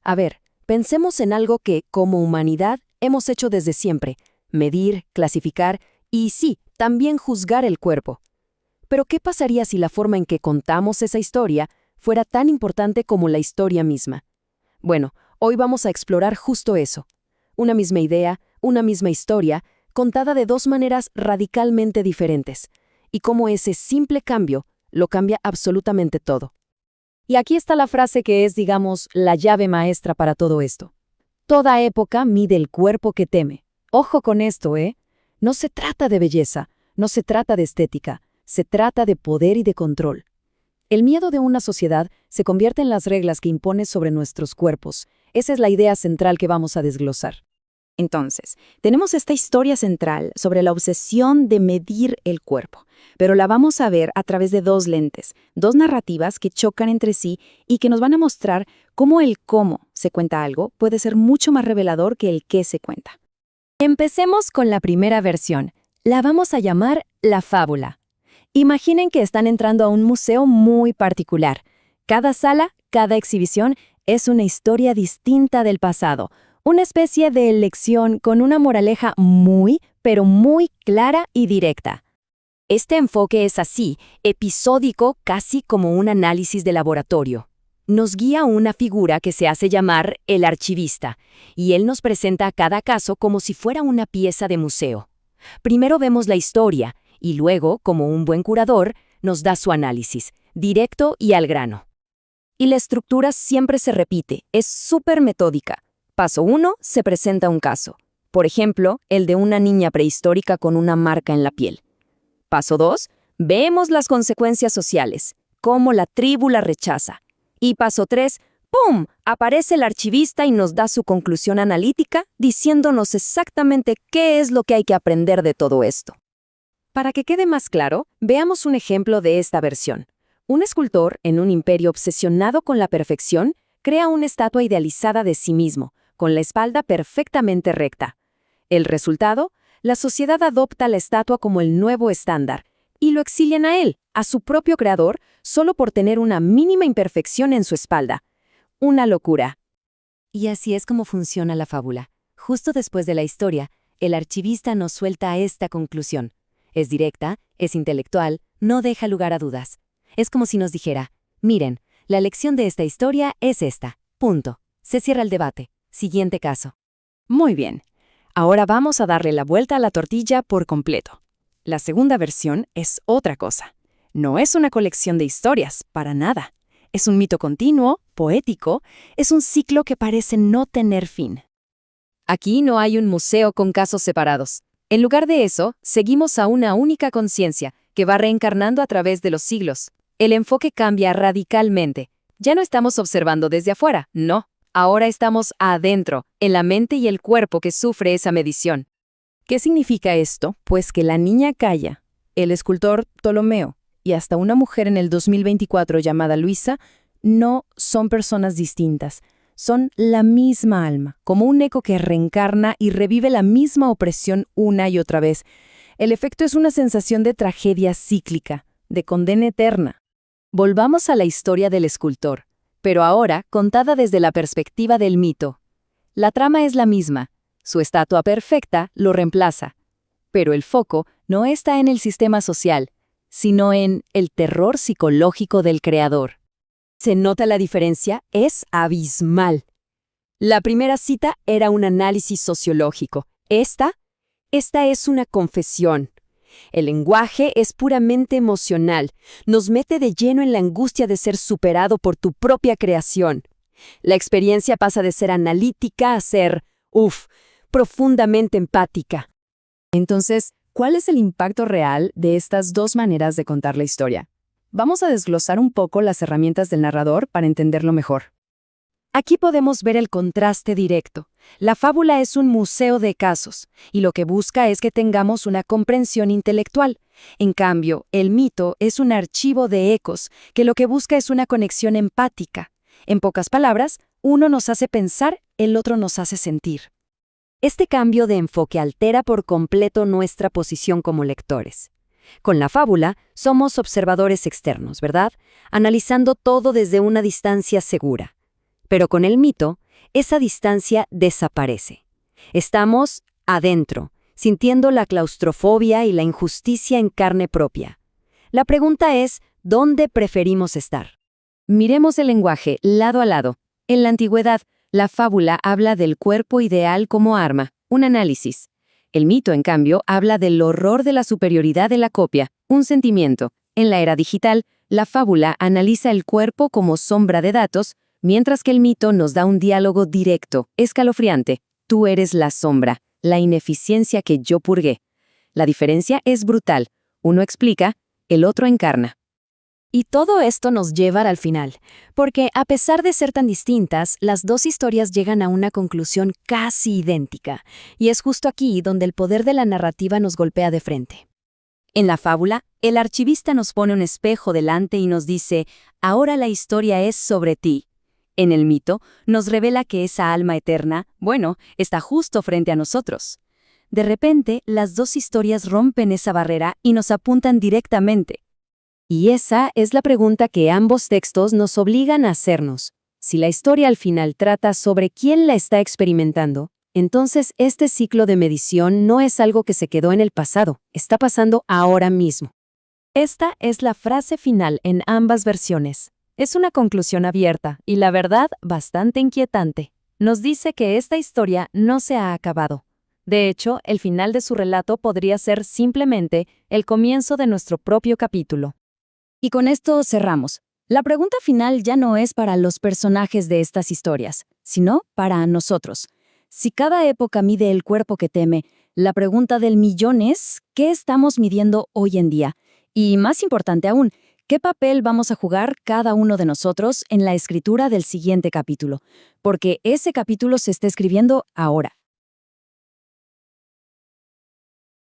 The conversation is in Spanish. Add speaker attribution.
Speaker 1: A ver, pensemos en algo que, como humanidad, hemos hecho desde siempre: medir, clasificar y, sí, también juzgar el cuerpo. Pero ¿qué pasaría si la forma en que contamos esa historia fuera tan importante como la historia misma? Bueno, hoy vamos a explorar justo eso. Una misma idea, una misma historia, contada de dos maneras radicalmente diferentes, y cómo ese simple cambio lo cambia absolutamente todo. Y aquí está la frase que es, digamos, la llave maestra para todo esto. Toda época mide el cuerpo que teme. Ojo con esto, ¿eh? No se trata de belleza, no se trata de estética, se trata de poder y de control. El miedo de una sociedad se convierte en las reglas que impone sobre nuestros cuerpos. Esa es la idea central que vamos a desglosar.
Speaker 2: Entonces, tenemos esta historia central sobre la obsesión de medir el cuerpo, pero la vamos a ver a través de dos lentes, dos narrativas que chocan entre sí y que nos van a mostrar cómo el cómo se cuenta algo puede ser mucho más revelador que el qué se cuenta.
Speaker 1: Empecemos con la primera versión. La vamos a llamar la fábula. Imaginen que están entrando a un museo muy particular. Cada sala, cada exhibición es una historia distinta del pasado. Una especie de lección con una moraleja muy, pero muy clara y directa. Este enfoque es así, episódico, casi como un análisis de laboratorio. Nos guía una figura que se hace llamar el archivista, y él nos presenta cada caso como si fuera una pieza de museo. Primero vemos la historia, y luego, como un buen curador, nos da su análisis, directo y al grano.
Speaker 2: Y la estructura siempre se repite, es súper metódica. Paso 1, se presenta un caso. Por ejemplo, el de una niña prehistórica con una marca en la piel. Paso 2, vemos las consecuencias sociales, cómo la tribu la rechaza. Y paso 3, ¡pum!, aparece el archivista y nos da su conclusión analítica, diciéndonos exactamente qué es lo que hay que aprender de todo esto.
Speaker 1: Para que quede más claro, veamos un ejemplo de esta versión. Un escultor, en un imperio obsesionado con la perfección, crea una estatua idealizada de sí mismo, con la espalda perfectamente recta. El resultado, la sociedad adopta la estatua como el nuevo estándar y lo exilian a él, a su propio creador, solo por tener una mínima imperfección en su espalda. Una locura. Y así es como funciona la fábula. Justo después de la historia, el archivista nos suelta esta conclusión. Es directa, es intelectual, no deja lugar a dudas. Es como si nos dijera: miren, la lección de esta historia es esta. Punto. Se cierra el debate. Siguiente caso.
Speaker 2: Muy bien. Ahora vamos a darle la vuelta a la tortilla por completo. La segunda versión es otra cosa. No es una colección de historias, para nada. Es un mito continuo, poético, es un ciclo que parece no tener fin.
Speaker 1: Aquí no hay un museo con casos separados. En lugar de eso, seguimos a una única conciencia que va reencarnando a través de los siglos. El enfoque cambia radicalmente. Ya no estamos observando desde afuera, no. Ahora estamos adentro, en la mente y el cuerpo que sufre esa medición.
Speaker 2: ¿Qué significa esto? Pues que la niña Calla, el escultor Ptolomeo y hasta una mujer en el 2024 llamada Luisa no son personas distintas. Son la misma alma, como un eco que reencarna y revive la misma opresión una y otra vez. El efecto es una sensación de tragedia cíclica, de condena eterna.
Speaker 1: Volvamos a la historia del escultor, pero ahora contada desde la perspectiva del mito. La trama es la misma, su estatua perfecta lo reemplaza, pero el foco no está en el sistema social, sino en el terror psicológico del creador. ¿Se nota la diferencia? Es abismal. La primera cita era un análisis sociológico. Esta es una confesión. El lenguaje es puramente emocional. Nos mete de lleno en la angustia de ser superado por tu propia creación. La experiencia pasa de ser analítica a ser, profundamente empática. Entonces, ¿cuál es el impacto real de estas dos maneras de contar la historia? Vamos a desglosar un poco las herramientas del narrador para entenderlo mejor. Aquí podemos ver el contraste directo. La fábula es un museo de casos, y lo que busca es que tengamos una comprensión intelectual. En cambio, el mito es un archivo de ecos, que lo que busca es una conexión empática. En pocas palabras, uno nos hace pensar, el otro nos hace sentir. Este cambio de enfoque altera por completo nuestra posición como lectores. Con la fábula, somos observadores externos, ¿verdad? Analizando todo desde una distancia segura. Pero con el mito,
Speaker 2: esa distancia desaparece. Estamos adentro, sintiendo la claustrofobia y la injusticia en carne propia. La pregunta es, ¿dónde preferimos estar? Miremos el lenguaje lado a lado. En la antigüedad, la fábula habla del cuerpo ideal como arma, un análisis. El mito, en cambio, habla del horror de la superioridad de la copia, un sentimiento. En la era digital, la fábula analiza el cuerpo como sombra de datos, mientras que el mito nos da un diálogo directo, escalofriante. Tú eres la sombra, la ineficiencia que yo purgué. La diferencia es brutal. Uno explica, el otro encarna. Y todo esto nos lleva al final, porque a pesar de ser tan distintas, las dos historias llegan a una conclusión casi idéntica, y es justo aquí donde el poder de la narrativa nos golpea de frente. En la fábula, el archivista nos pone un espejo delante y nos dice, ahora la historia es sobre ti. En el mito, nos revela que esa alma eterna, está justo frente a nosotros. De repente, las dos historias rompen esa barrera y nos apuntan directamente. Y esa es la pregunta que ambos textos nos obligan a hacernos. Si la historia al final trata sobre quién la está experimentando, entonces este ciclo de medición no es algo que se quedó en el pasado, está pasando ahora mismo. Esta es la frase final en ambas versiones. Es una conclusión abierta y, la verdad, bastante inquietante. Nos dice que esta historia no se ha acabado. De hecho, el final de su relato podría ser simplemente el comienzo de nuestro propio capítulo. Y con esto cerramos. La pregunta final ya no es para los personajes de estas historias, sino para nosotros. Si cada época mide el cuerpo que teme, la pregunta del millón es, ¿qué estamos midiendo hoy en día? Y más importante aún, ¿qué papel vamos a jugar cada uno de nosotros en la escritura del siguiente capítulo? Porque ese capítulo se está escribiendo ahora.